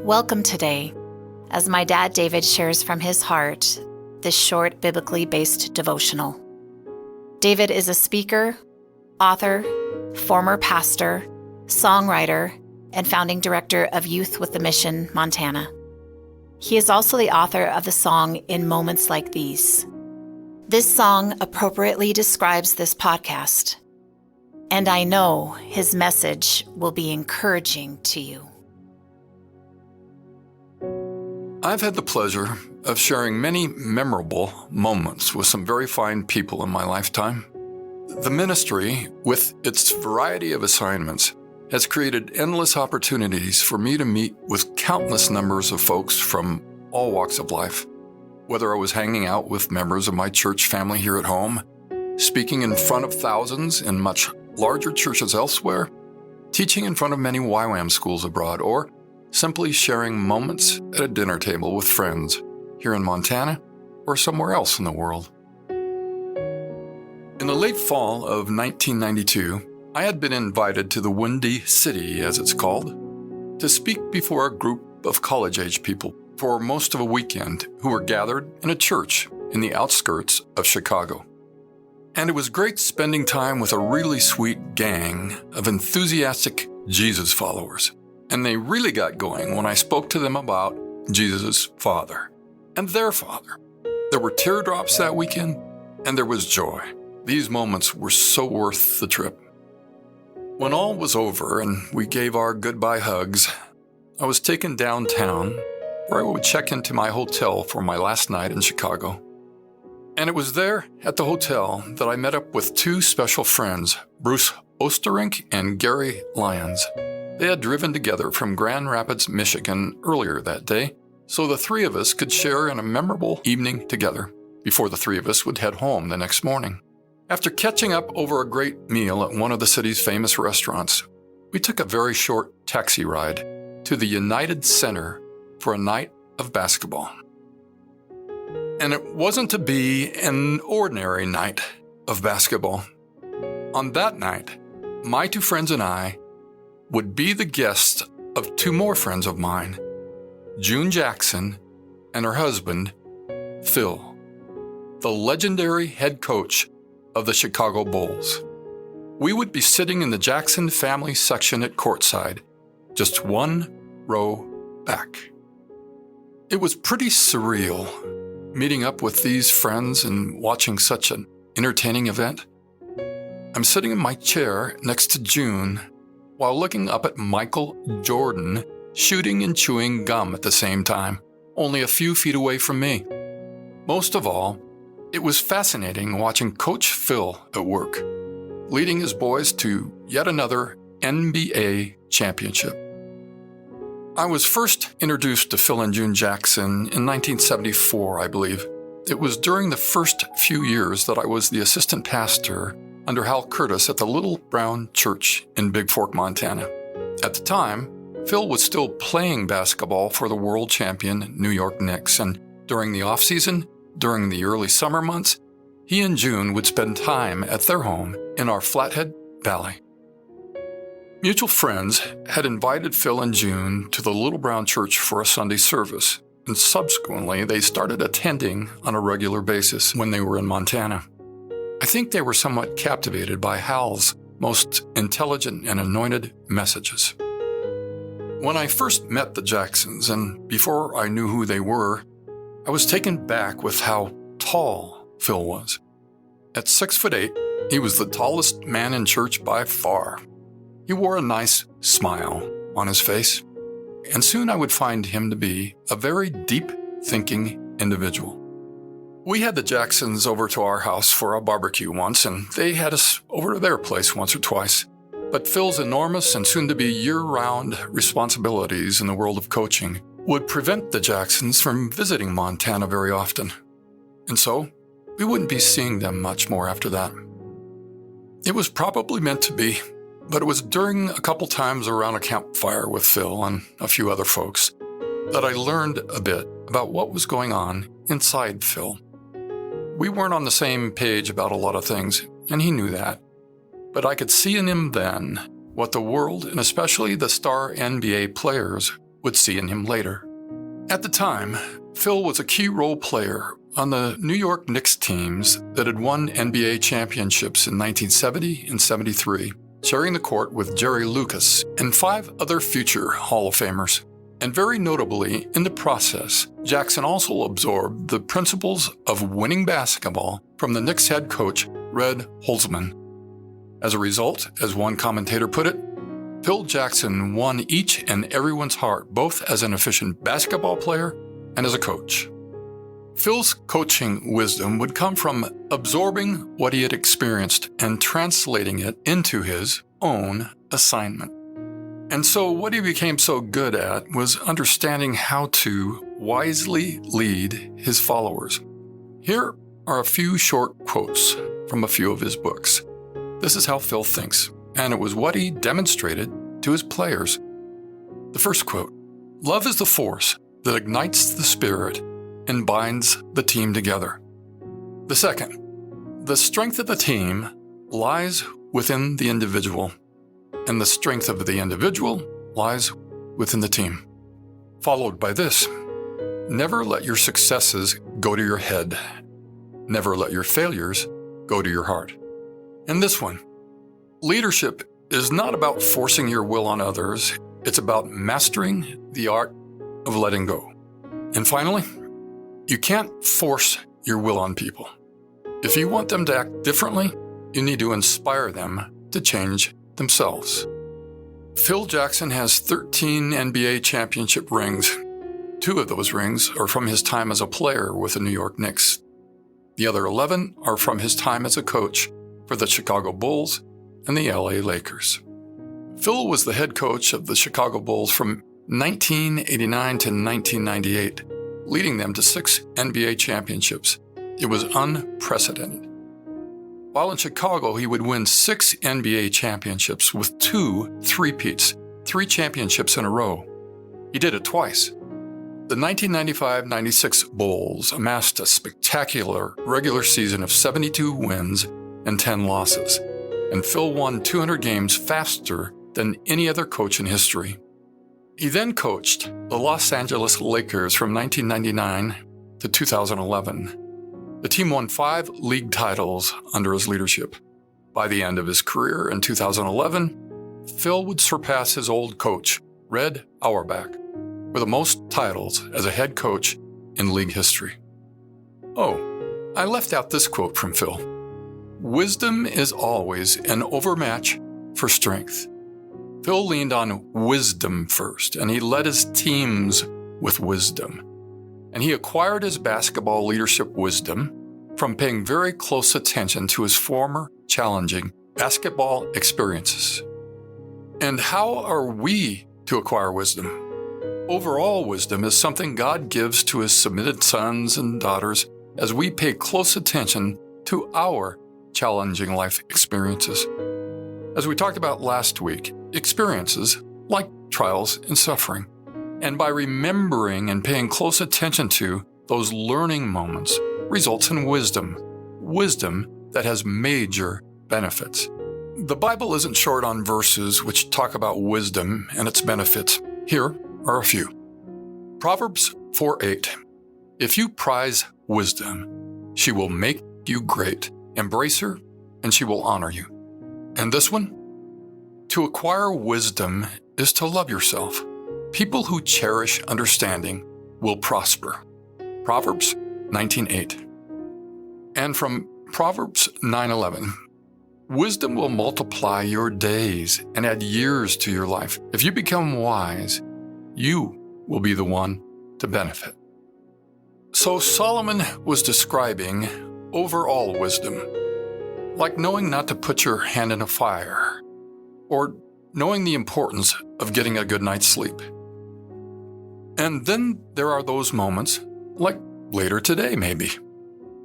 Welcome today, as my dad David shares from his heart this short biblically based devotional. David is a speaker, author, former pastor, songwriter, and founding director of Youth with a Mission, Montana. He is also the author of the song In Moments Like These. This song appropriately describes this podcast, and I know his message will be encouraging to you. I've had the pleasure of sharing many memorable moments with some very fine people in my lifetime. The ministry, with its variety of assignments, has created endless opportunities for me to meet with countless numbers of folks from all walks of life. Whether I was hanging out with members of my church family here at home, speaking in front of thousands in much larger churches elsewhere, teaching in front of many YWAM schools abroad, or simply sharing moments at a dinner table with friends here in Montana or somewhere else in the world. In the late fall of 1992, I had been invited to the Windy City, as it's called, to speak before a group of college-age people for most of a weekend who were gathered in a church in the outskirts of Chicago. And it was great spending time with a really sweet gang of enthusiastic Jesus followers. And they really got going when I spoke to them about Jesus' Father and their Father. There were teardrops that weekend, and there was joy. These moments were so worth the trip. When all was over and we gave our goodbye hugs, I was taken downtown where I would check into my hotel for my last night in Chicago. And it was there at the hotel that I met up with two special friends, Bruce Osterink and Gary Lyons. They had driven together from Grand Rapids, Michigan earlier that day, so the three of us could share in a memorable evening together before the three of us would head home the next morning. After catching up over a great meal at one of the city's famous restaurants, we took a very short taxi ride to the United Center for a night of basketball. And it wasn't to be an ordinary night of basketball. On that night, my two friends and I would be the guests of two more friends of mine, June Jackson and her husband, Phil, the legendary head coach of the Chicago Bulls. We would be sitting in the Jackson family section at courtside, just one row back. It was pretty surreal meeting up with these friends and watching such an entertaining event. I'm sitting in my chair next to June while looking up at Michael Jordan shooting and chewing gum at the same time, only a few feet away from me. Most of all, it was fascinating watching Coach Phil at work, leading his boys to yet another NBA championship. I was first introduced to Phil and June Jackson in 1974, I believe. It was during the first few years that I was the assistant pastor under Hal Curtis at the Little Brown Church in Big Fork, Montana. At the time, Phil was still playing basketball for the world champion New York Knicks, and during the off-season, during the early summer months, he and June would spend time at their home in our Flathead Valley. Mutual friends had invited Phil and June to the Little Brown Church for a Sunday service, and subsequently they started attending on a regular basis when they were in Montana. I think they were somewhat captivated by Hal's most intelligent and anointed messages. When I first met the Jacksons, and before I knew who they were, I was taken back with how tall Phil was. At 6'8", he was the tallest man in church by far. He wore a nice smile on his face, and soon I would find him to be a very deep-thinking individual. We had the Jacksons over to our house for a barbecue once, and they had us over to their place once or twice. But Phil's enormous and soon-to-be year-round responsibilities in the world of coaching would prevent the Jacksons from visiting Montana very often. And so, we wouldn't be seeing them much more after that. It was probably meant to be, but it was during a couple times around a campfire with Phil and a few other folks that I learned a bit about what was going on inside Phil. We weren't on the same page about a lot of things, and he knew that. But I could see in him then what the world, and especially the star NBA players, would see in him later. At the time, Phil was a key role player on the New York Knicks teams that had won NBA championships in 1970 and 73, sharing the court with Jerry Lucas and 5 other future Hall of Famers. And very notably, in the process, Jackson also absorbed the principles of winning basketball from the Knicks head coach, Red Holzman. As a result, as one commentator put it, Phil Jackson won each and everyone's heart, both as an efficient basketball player and as a coach. Phil's coaching wisdom would come from absorbing what he had experienced and translating it into his own assignment. And so what he became so good at was understanding how to wisely lead his followers. Here are a few short quotes from a few of his books. This is how Phil thinks, and it was what he demonstrated to his players. The first quote, "Love is the force that ignites the spirit and binds the team together." The second, "The strength of the team lies within the individual, and the strength of the individual lies within the team." Followed by this, "Never let your successes go to your head. Never let your failures go to your heart." And this one, "Leadership is not about forcing your will on others. It's about mastering the art of letting go." And finally, "You can't force your will on people. If you want them to act differently, you need to inspire them to change themselves." Phil Jackson has 13 NBA championship rings. 2 of those rings are from his time as a player with the New York Knicks. The other 11 are from his time as a coach for the Chicago Bulls and the LA Lakers. Phil was the head coach of the Chicago Bulls from 1989 to 1998, leading them to 6 NBA championships. It was unprecedented. While in Chicago, he would win 6 NBA championships with 2 three-peats, 3 championships in a row. He did it twice. The 1995-96 Bulls amassed a spectacular regular season of 72 wins and 10 losses, and Phil won 200 games faster than any other coach in history. He then coached the Los Angeles Lakers from 1999 to 2011. The team won 5 league titles under his leadership. By the end of his career in 2011, Phil would surpass his old coach, Red Auerbach, for the most titles as a head coach in league history. Oh, I left out this quote from Phil. "Wisdom is always an overmatch for strength." Phil leaned on wisdom first, and he led his teams with wisdom. And he acquired his basketball leadership wisdom from paying very close attention to his former challenging basketball experiences. And how are we to acquire wisdom? Overall wisdom is something God gives to his submitted sons and daughters as we pay close attention to our challenging life experiences. As we talked about last week, experiences like trials and suffering. And by remembering and paying close attention to those learning moments results in wisdom that has major benefits. The Bible isn't short on verses which talk about wisdom and its benefits. Here are a few. Proverbs 4:8. "If you prize wisdom, she will make you great. Embrace her, and she will honor you." And this one? "To acquire wisdom is to love yourself. People who cherish understanding will prosper." Proverbs 19:8. And from Proverbs 9:11, "Wisdom will multiply your days and add years to your life. If you become wise, you will be the one to benefit." So Solomon was describing overall wisdom, like knowing not to put your hand in a fire, or knowing the importance of getting a good night's sleep. And then there are those moments, like later today maybe,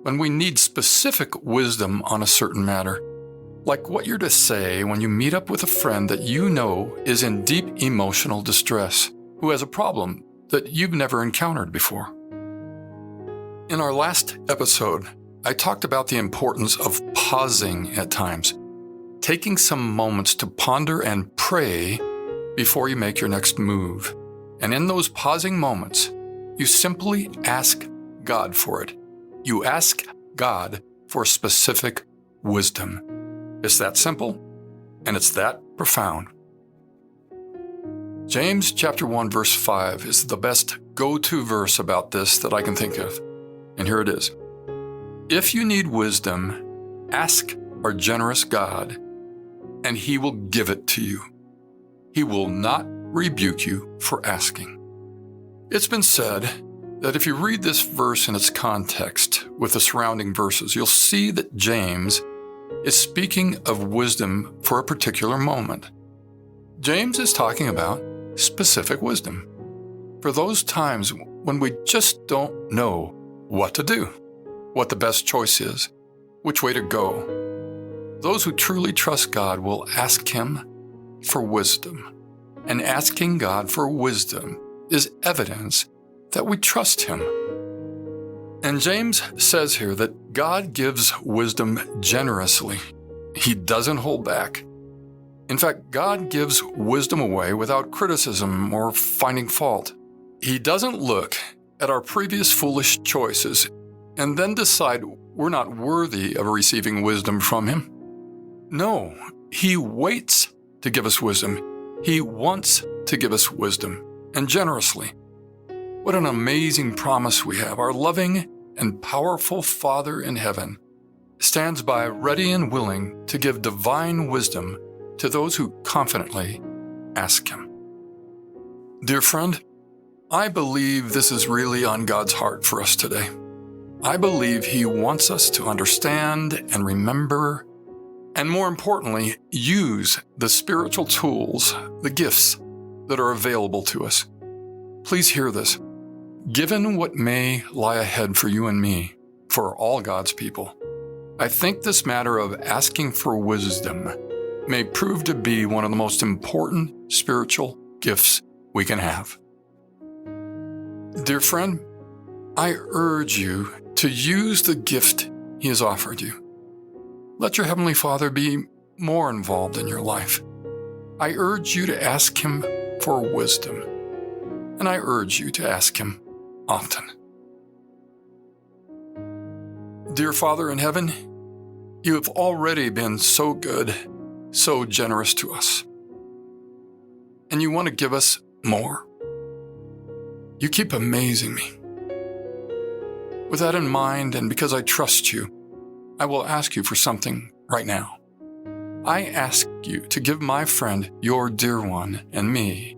when we need specific wisdom on a certain matter, like what you're to say when you meet up with a friend that you know is in deep emotional distress, who has a problem that you've never encountered before. In our last episode, I talked about the importance of pausing at times, taking some moments to ponder and pray before you make your next move. And in those pausing moments, you simply ask God for it. You ask God for specific wisdom. It's that simple, and it's that profound. James chapter 1, verse 5 is the best go-to verse about this that I can think of. And here it is. If you need wisdom, ask our generous God, and He will give it to you. He will not rebuke you for asking. It's been said that if you read this verse in its context with the surrounding verses, you'll see that James is speaking of wisdom for a particular moment. James is talking about specific wisdom for those times when we just don't know what to do, what the best choice is, which way to go. Those who truly trust God will ask Him for wisdom, and asking God for wisdom is evidence that we trust Him. And James says here that God gives wisdom generously. He doesn't hold back. In fact, God gives wisdom away without criticism or finding fault. He doesn't look at our previous foolish choices and then decide we're not worthy of receiving wisdom from Him. No, He waits to give us wisdom. He wants to give us wisdom, and generously. What an amazing promise we have. Our loving and powerful Father in heaven stands by ready and willing to give divine wisdom to those who confidently ask Him. Dear friend, I believe this is really on God's heart for us today. I believe He wants us to understand and remember, and more importantly, use the spiritual tools, the gifts that are available to us. Please hear this. Given what may lie ahead for you and me, for all God's people, I think this matter of asking for wisdom may prove to be one of the most important spiritual gifts we can have. Dear friend, I urge you to use the gift He has offered you. Let your Heavenly Father be more involved in your life. I urge you to ask Him for wisdom, and I urge you to ask Him often. Dear Father in heaven, You have already been so good, so generous to us, and You want to give us more. You keep amazing me. With that in mind, and because I trust You, I will ask You for something right now. I ask You to give my friend, your dear one, and me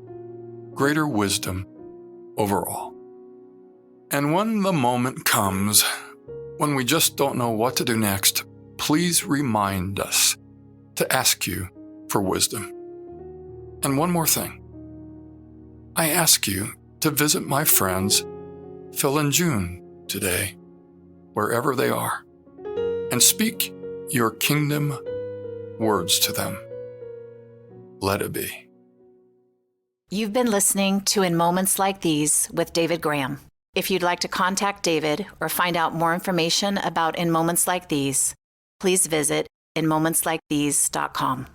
greater wisdom over all. And when the moment comes, when we just don't know what to do next, please remind us to ask You for wisdom. And one more thing. I ask You to visit my friends Phil and June today, wherever they are, and speak Your kingdom words to them. Let it be. You've been listening to In Moments Like These with David Graham. If you'd like to contact David or find out more information about In Moments Like These, please visit inmomentslikethese.com.